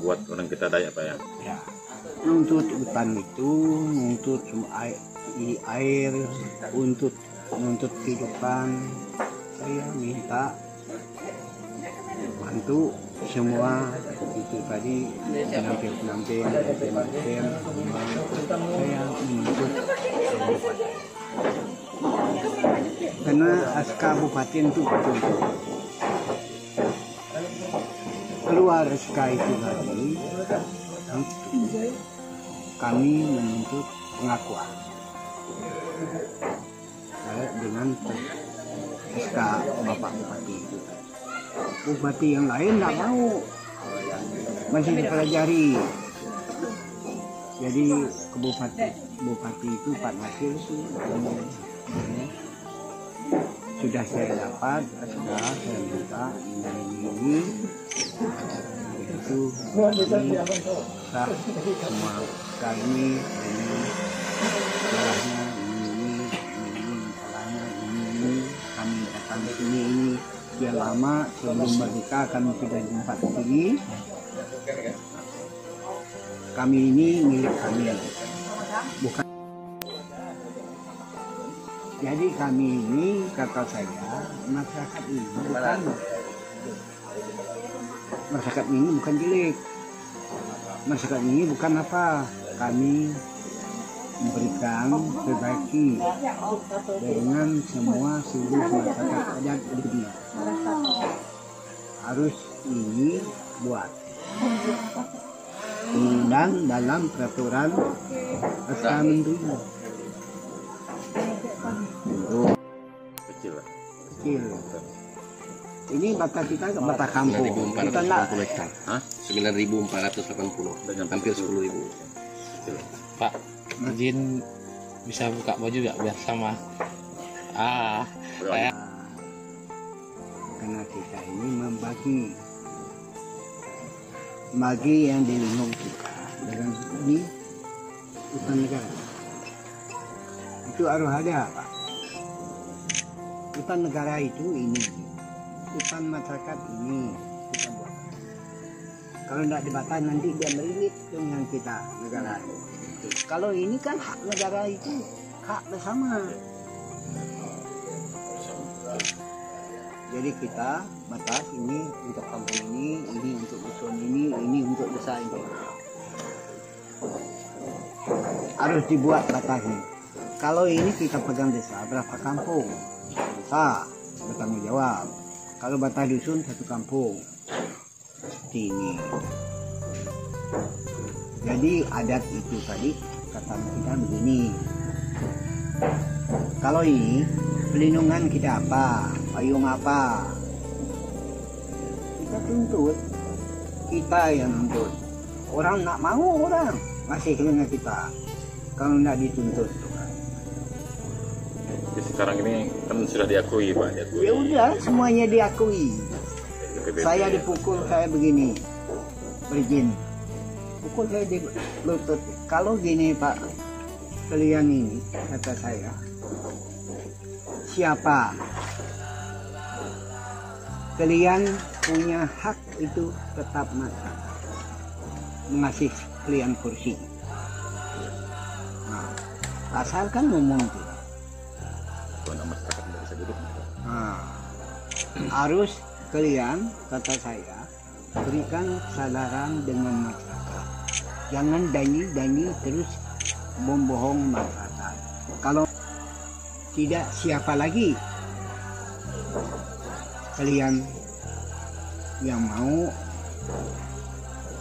buat orang kita Dayak Pak ya. Ya, nuntut hutan itu, nuntut air, untuk nuntut kehidupan. Saya minta bantu semua itu tadi pendamping saya menuntut karena kabupaten itu betul keluar SK itu tadi kami menuntut pengakuan dengan SK Bapak Bupati itu. Bupati yang lain tidak mau, masih dipelajari. Jadi ke Bupati itu Pak Nasir itu sudah saya dapat, sudah saya minta ini itu sah semua kami ini salahnya ini salahnya ini kami datang ke sini ini dia lama sebelum merdeka kami sudah jumpa di sini. Kami ini milik kami, bukan. Jadi kami ini kata saya masyarakat ini bukan jelek. Masyarakat ini bukan apa. Kami memberikan berbagi dengan semua seluruh masyarakat adat di dunia. Harus ini buat undang dalam peraturan SK Menteri. Kecil. Ini bata kita bata kampung. Kita enggak 9.480 hampir 10.000. Pak, izin bisa buka baju gak biar sama? Saya karena kita ini membagi yang di lingkungan kita dengan di hutan negara. Itu harus ada, Pak. Hutan negara itu ini, hutan masyarakat ini kita buat. Kalau tidak dibatasi nanti dia merilit dengan kita negara. Kalau ini kan hak negara itu hak bersama. Jadi kita batas ini untuk kampung ini untuk dusun ini untuk desa ini. Harus dibuat batasnya. Kalau ini kita pegang desa berapa kampung? Desa bertanggung jawab. Kalau batas dusun satu kampung. Seperti ini. Jadi adat itu tadi kata kita begini. Kalau ini pelindungan kita apa? Payung apa? Kita tuntut. Kita yang nuntut. Orang nak mau orang masih dengan kita. Kalau tidak dituntut. Jadi sekarang ini kan sudah diakui Pak. Ya udah semuanya diakui. Saya dipukul saya begini. Berizin. Pukul saya di lutut. Kalau gini Pak, kalian ini kata saya, siapa? Kalian punya hak itu tetap mengasih kalian kursi. Nah, asalkan ngomong itu. Nah, harus kalian kata saya berikan kesadaran dengan masyarakat. Jangan danyi terus membohong masyarakat. Kalau tidak siapa lagi kalian yang mau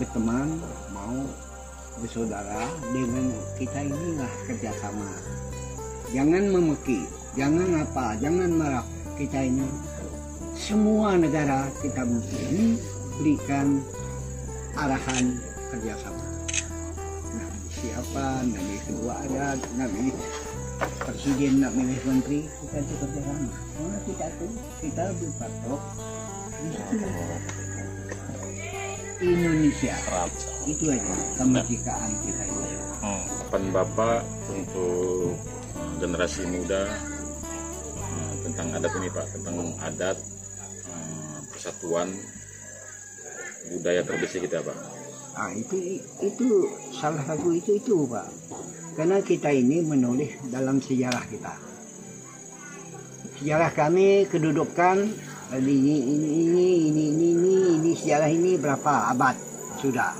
berteman, mau bersaudara dengan kita inilah kerjasama. Jangan memaki, jangan apa, jangan marah. Kita ini semua negara kita mesti berikan arahan kerjasama. Siapa, nabi kedua adat, nabi presiden, nabi menteri, kita itu kerjasama. Karena kita berpatok Indonesia. Itu aja kemerdekaan kita itu. Harapan Bapak untuk generasi muda tentang adat ini Pak, tentang adat, persatuan budaya tradisi kita Pak. Ah, itu salah satu itu Pak. Karena kita ini menulis dalam sejarah kita. Sejarah kami kedudukan ini sejarah ini berapa abad sudah.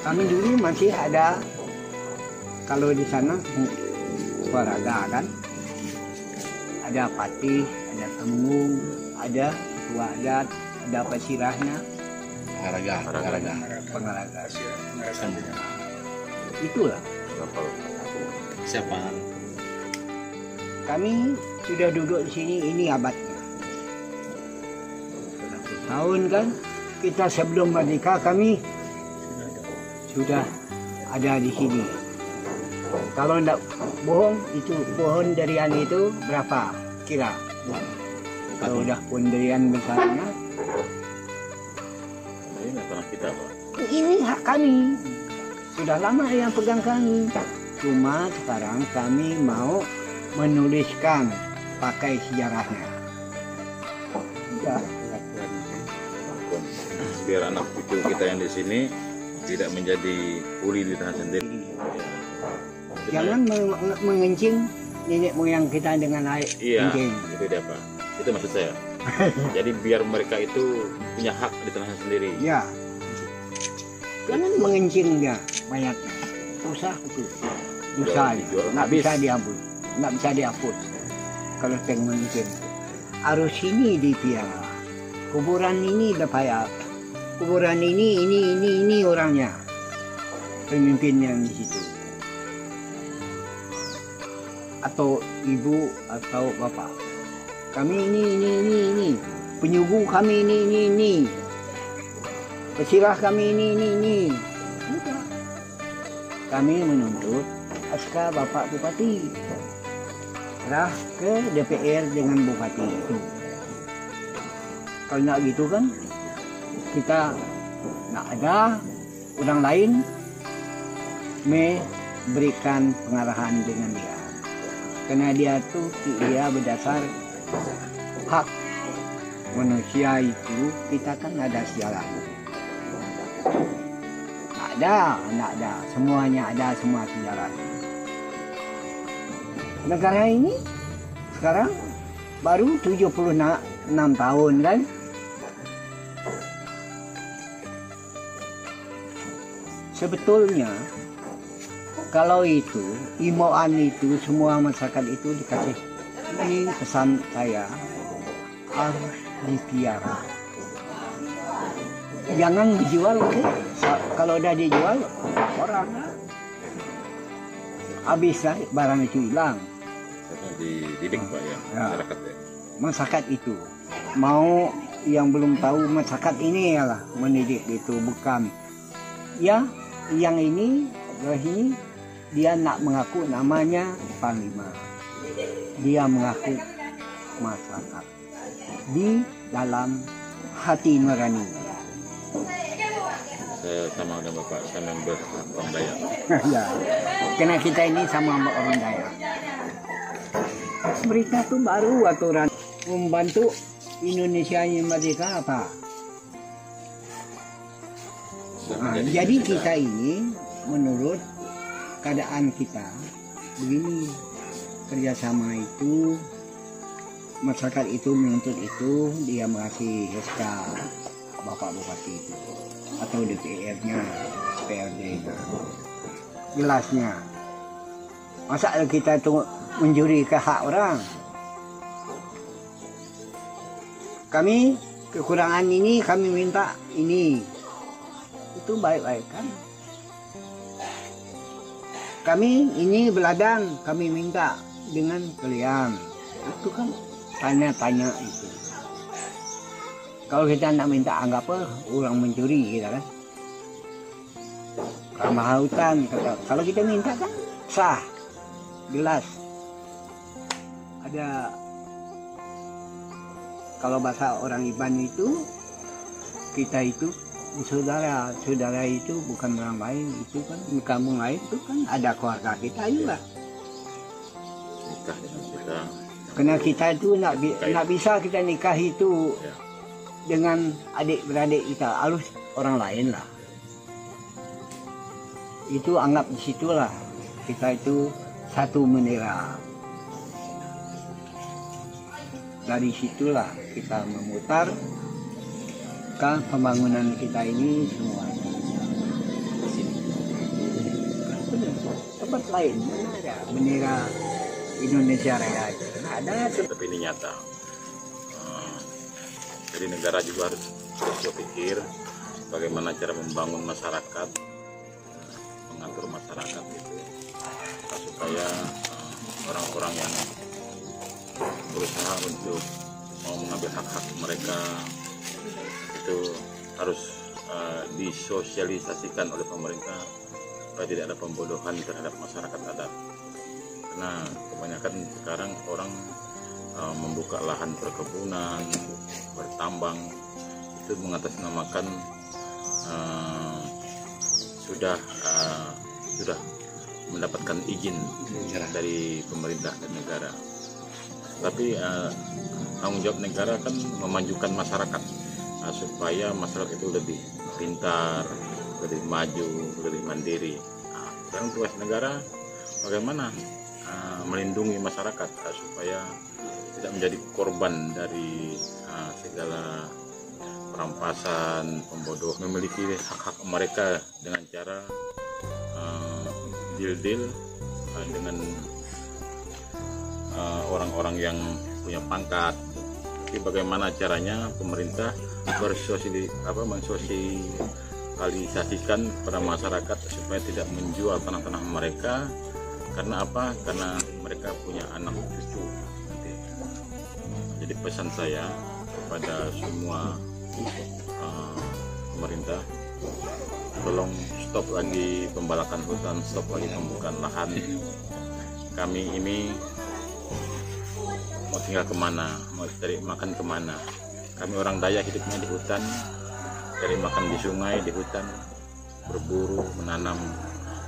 Kami dulu masih ada, kalau di sana Waraga kan, ada patih, ada temung, ada ketua adat, ada pesirahnya, Pengaraga. pengaraga. Itulah. Siapa? Kami sudah duduk di sini, ini abadnya. Tahun kan, kita sebelum merdeka kami sudah ada di sini. Kalau tidak bohong, itu pohon durian itu berapa kira? Kalau udah pohon durian besarnya, Ini tanah kita, Pak. ini hak kami. Sudah lama yang pegang kami. Cuma sekarang kami mau menuliskan pakai sejarahnya. Ya. Biar anak cucu kita yang di sini tidak menjadi kuli di tanah sendiri. Jangan mengencing nenek moyang kita dengan air Iya, kencing. itu dia Pak. Itu maksud saya. Jadi biar mereka itu punya hak di tanah sendiri. Ya. Jangan mengencing dia banyaknya. Susah itu. Susah. Dijual Nggak habis. bisa dihapus. Nggak bisa dihapus. Kalau pengen mengencing. Arus ini dipiara. Kuburan ini dipayar. Kuburan ini orangnya. Pemimpin yang di situ. Atau ibu atau bapak. Kami ini. Penyuguh kami ini. Pesirah kami ini. Udah. Kami menuntut SK Bapak Bupati. Serah ke DPR dengan Bupati itu. Kalau nggak gitu kan, kita nggak ada orang lain memberikan pengarahan dengan dia. Karena dia berdasar hak manusia itu, kita kan ada sejarah. Nggak ada, semuanya ada, semua sejarah. Negara ini sekarang baru 76 tahun kan. Sebetulnya kalau itu imbauan itu semua masyarakat itu dikasih, ini pesan saya harus dipiara. Jangan dijual, kalau udah dijual orang habis lah, barang itu hilang. Karena dididik Pak ya, masyarakat ya. Masyarakat itu mau, yang belum tahu masyarakat ini lah mendidik itu, bukan ya yang ini dia nak mengaku namanya Panglima, dia mengaku masyarakat di dalam hati nurani. Saya sama dengan Bapak, saya member orang Dayak. Ya, karena kita ini sama orang Dayak. Mereka tuh baru aturan membantu Indonesia yang merdeka apa? Nah, jadi kita ini menurut keadaan kita begini, kerjasama itu masyarakat itu menuntut itu, dia mengasih SK Bapak Bupati itu atau DPR-nya, PRD-nya, jelasnya. Masa kita tuh mencuri ke hak orang? Kami kekurangan ini, kami minta ini. Itu baik-baik kan? Kami ini beladang, kami minta dengan kalian. Itu kan tanya-tanya itu. Kalau kita nak minta anggap orang mencuri kita kan. Ramah hutan, kalau kita minta kan sah, jelas. Ada, kalau bahasa orang Iban itu, kita itu saudara itu bukan orang lain, itu kan di kampung lain itu kan ada keluarga kita juga. Nikah dengan kita. Karena kita itu nak bisa kita nikah itu. dengan adik-beradik kita, harus orang lain lah. Itu anggap disitulah kita itu satu bendera. Dari situlah kita memutar kan pembangunan kita ini semua. Tempat lain mana ada bendera Indonesia Raya itu? Ada. Tapi ini nyata. Jadi negara juga harus berpikir bagaimana cara membangun masyarakat, mengatur masyarakat itu supaya orang-orang yang berusaha untuk mau mengambil hak-hak mereka itu harus disosialisasikan oleh pemerintah supaya tidak ada pembodohan terhadap masyarakat adat. Karena kebanyakan sekarang orang membuka lahan perkebunan, bertambang, itu mengatasnamakan sudah mendapatkan izin dari pemerintah dan negara. Tapi tanggung jawab negara kan memajukan masyarakat supaya masyarakat itu lebih pintar, lebih maju, lebih mandiri. Sekarang tugas negara bagaimana melindungi masyarakat supaya tidak menjadi korban dari segala perampasan, pembodoh, memiliki hak-hak mereka dengan cara deal-deal dengan orang-orang yang punya pangkat. Jadi bagaimana caranya pemerintah mensosialisasikan kepada masyarakat supaya tidak menjual tanah-tanah mereka. Karena apa? Karena mereka punya anak cucu nanti. Jadi pesan saya kepada semua pemerintah, tolong stop lagi pembalakan hutan, stop lagi pembukaan lahan. Kami ini mau tinggal kemana, mau cari makan kemana? Kami orang Dayak hidupnya di hutan, cari makan di sungai, di hutan, berburu, menanam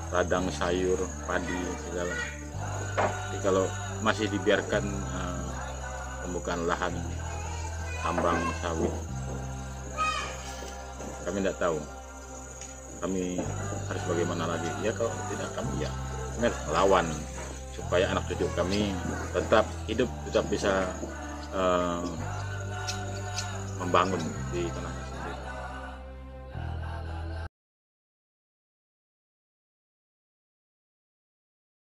ladang, sayur, padi, segala. Jadi kalau masih dibiarkan pembukaan lahan, tambang sawit, kami tidak tahu. Kami harus bagaimana lagi? Ya kalau tidak kami harus melawan supaya anak cucu kami tetap hidup, tetap bisa membangun di tanah